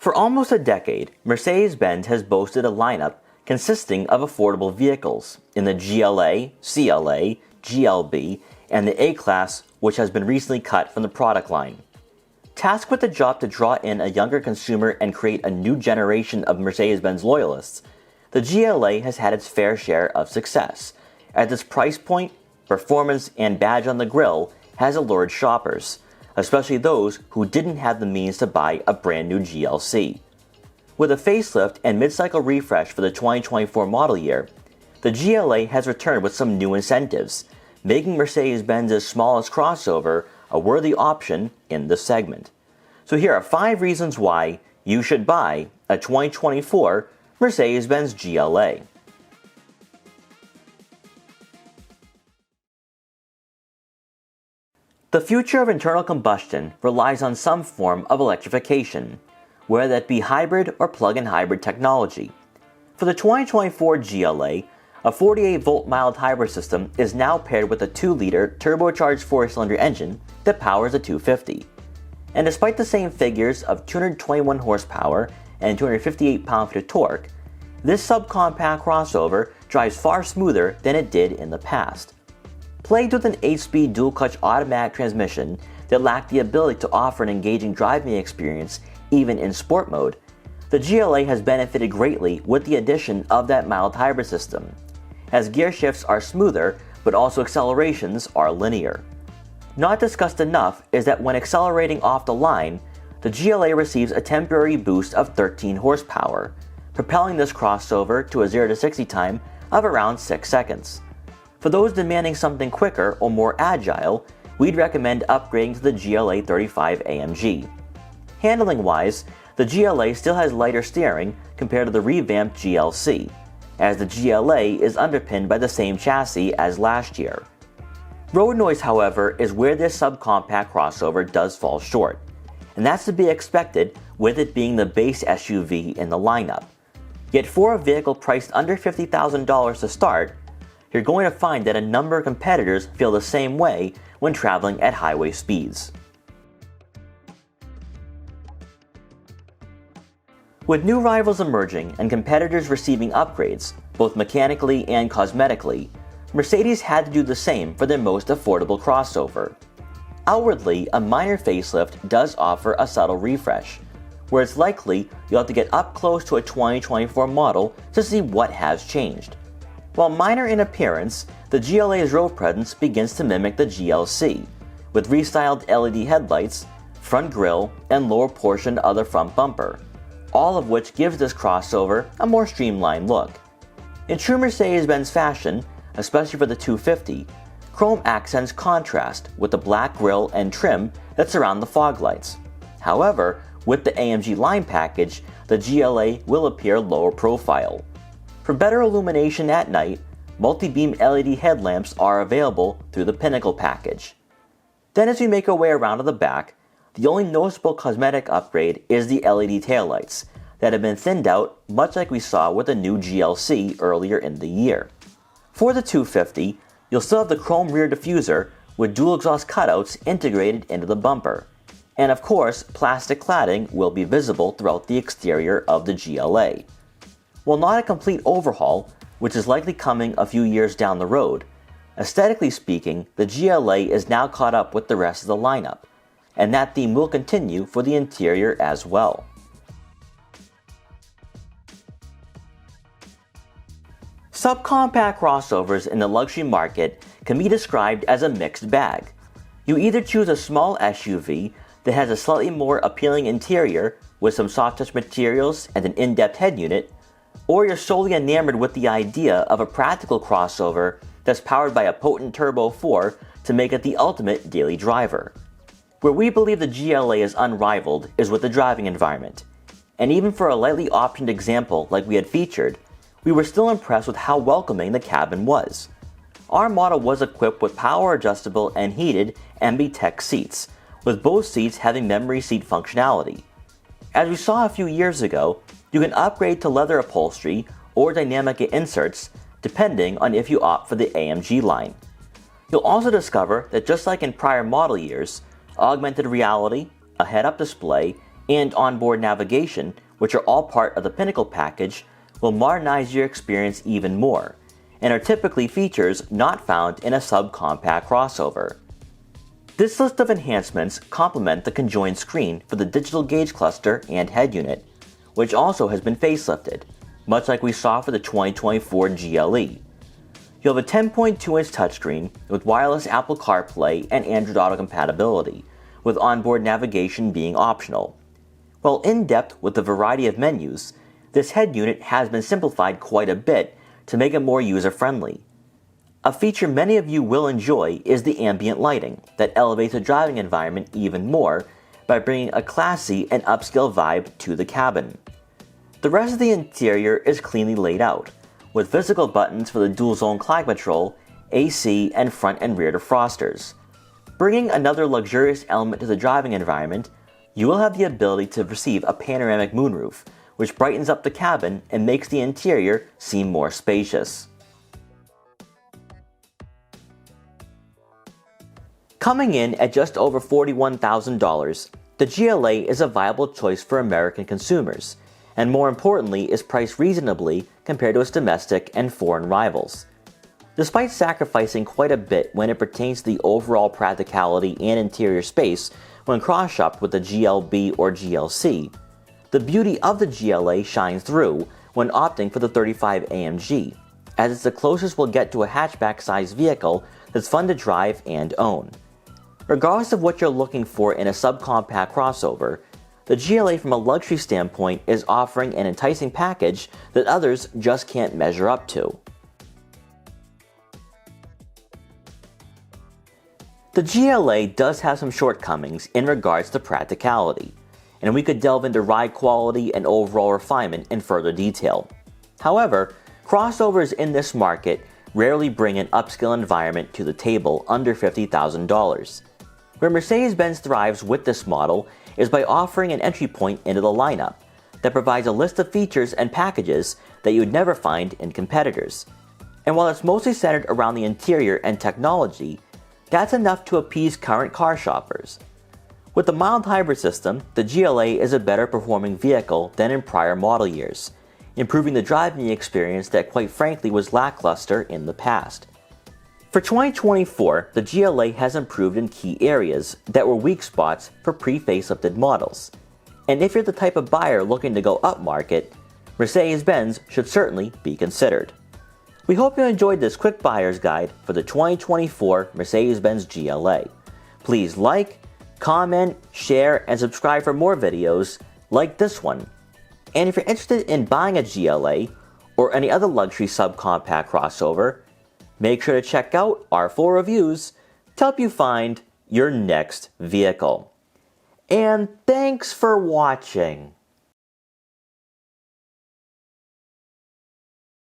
For almost a decade, Mercedes Benz has boasted a lineup consisting of affordable vehicles in the GLA, CLA, GLB, and the A-Class, which has been recently cut from the product line. Tasked with the job to draw in a younger consumer and create a new generation of Mercedes-Benz loyalists, the GLA has had its fair share of success, as its price point, performance, and badge on the grille has allured shoppers, especially those who didn't have the means to buy a brand new GLC. With a facelift and mid-cycle refresh for the 2024 model year, the GLA has returned with some new incentives, making Mercedes-Benz's smallest crossover a worthy option in the segment. So here are 5 reasons why you should buy a 2024 Mercedes-Benz GLA. The future of internal combustion relies on some form of electrification, whether that be hybrid or plug-in hybrid technology. For the 2024 GLA, a 48-volt mild hybrid system is now paired with a 2-liter turbocharged 4-cylinder engine that powers a 250. And despite the same figures of 221 horsepower and 258 pound-feet of torque, this subcompact crossover drives far smoother than it did in the past. Plagued with an 8-speed dual-clutch automatic transmission that lacked the ability to offer an engaging driving experience even in sport mode, the GLA has benefited greatly with the addition of that mild hybrid system, as gear shifts are smoother but also accelerations are linear. Not discussed enough is that when accelerating off the line, the GLA receives a temporary boost of 13 horsepower, propelling this crossover to a 0 to 60 time of around 6 seconds. For those demanding something quicker or more agile, we'd recommend upgrading to the GLA 35 AMG. Handling-wise, the GLA still has lighter steering compared to the revamped GLC, as the GLA is underpinned by the same chassis as last year. Road noise, however, is where this subcompact crossover does fall short, and that's to be expected with it being the base SUV in the lineup. Yet for a vehicle priced under $50,000 to start, you're going to find that a number of competitors feel the same way when traveling at highway speeds. With new rivals emerging and competitors receiving upgrades, both mechanically and cosmetically, Mercedes had to do the same for their most affordable crossover. Outwardly, a minor facelift does offer a subtle refresh, where it's likely you'll have to get up close to a 2024 model to see what has changed. While minor in appearance, the GLA's road presence begins to mimic the GLC, with restyled LED headlights, front grille, and lower portion of the front bumper, all of which gives this crossover a more streamlined look. In true Mercedes-Benz fashion, especially for the 250, chrome accents contrast with the black grille and trim that surround the fog lights. However, with the AMG line package, the GLA will appear lower profile. For better illumination at night, multi-beam LED headlamps are available through the Pinnacle package. Then as we make our way around to the back, the only noticeable cosmetic upgrade is the LED taillights that have been thinned out much like we saw with the new GLC earlier in the year. For the 250, you'll still have the chrome rear diffuser with dual exhaust cutouts integrated into the bumper. And of course, plastic cladding will be visible throughout the exterior of the GLA. While not a complete overhaul, which is likely coming a few years down the road, aesthetically speaking, the GLA is now caught up with the rest of the lineup, and that theme will continue for the interior as well. Subcompact crossovers in the luxury market can be described as a mixed bag. You either choose a small SUV that has a slightly more appealing interior with some soft touch materials and an in-depth head unit, or you're solely enamored with the idea of a practical crossover that's powered by a potent Turbo 4 to make it the ultimate daily driver. Where we believe the GLA is unrivaled is with the driving environment. And even for a lightly optioned example like we had featured, we were still impressed with how welcoming the cabin was. Our model was equipped with power adjustable and heated MB-Tech seats, with both seats having memory seat functionality. As we saw a few years ago, you can upgrade to leather upholstery or dynamic inserts depending on if you opt for the AMG line. You'll also discover that just like in prior model years, augmented reality, a head-up display, and onboard navigation, which are all part of the Pinnacle package, will modernize your experience even more, and are typically features not found in a subcompact crossover. This list of enhancements complement the conjoined screen for the digital gauge cluster and head unit, which also has been facelifted, much like we saw for the 2024 GLE. You'll have a 10.2-inch touchscreen with wireless Apple CarPlay and Android Auto compatibility, with onboard navigation being optional. While in-depth with a variety of menus, this head unit has been simplified quite a bit to make it more user-friendly. A feature many of you will enjoy is the ambient lighting that elevates the driving environment even more by bringing a classy and upscale vibe to the cabin. The rest of the interior is cleanly laid out, with physical buttons for the dual-zone climate control, AC, and front and rear defrosters. Bringing another luxurious element to the driving environment, you will have the ability to receive a panoramic moonroof, which brightens up the cabin and makes the interior seem more spacious. Coming in at just over $41,000, the GLA is a viable choice for American consumers, and more importantly is priced reasonably compared to its domestic and foreign rivals. Despite sacrificing quite a bit when it pertains to the overall practicality and interior space when cross-shopped with the GLB or GLC, the beauty of the GLA shines through when opting for the 35 AMG, as it's the closest we'll get to a hatchback-sized vehicle that's fun to drive and own. Regardless of what you're looking for in a subcompact crossover, the GLA from a luxury standpoint is offering an enticing package that others just can't measure up to. The GLA does have some shortcomings in regards to practicality, and we could delve into ride quality and overall refinement in further detail. However, crossovers in this market rarely bring an upscale environment to the table under $50,000. Where Mercedes Benz thrives with this model is by offering an entry point into the lineup that provides a list of features and packages that you would never find in competitors. And while it's mostly centered around the interior and technology, that's enough to appease current car shoppers. With the mild hybrid system, the GLA is a better performing vehicle than in prior model years, improving the driving experience that quite frankly was lackluster in the past. For 2024, the GLA has improved in key areas that were weak spots for pre-facelifted models. And if you're the type of buyer looking to go upmarket, Mercedes-Benz should certainly be considered. We hope you enjoyed this quick buyer's guide for the 2024 Mercedes-Benz GLA. Please like, comment, share, and subscribe for more videos like this one. And if you're interested in buying a GLA or any other luxury subcompact crossover, make sure to check out our full reviews to help you find your next vehicle. And thanks for watching.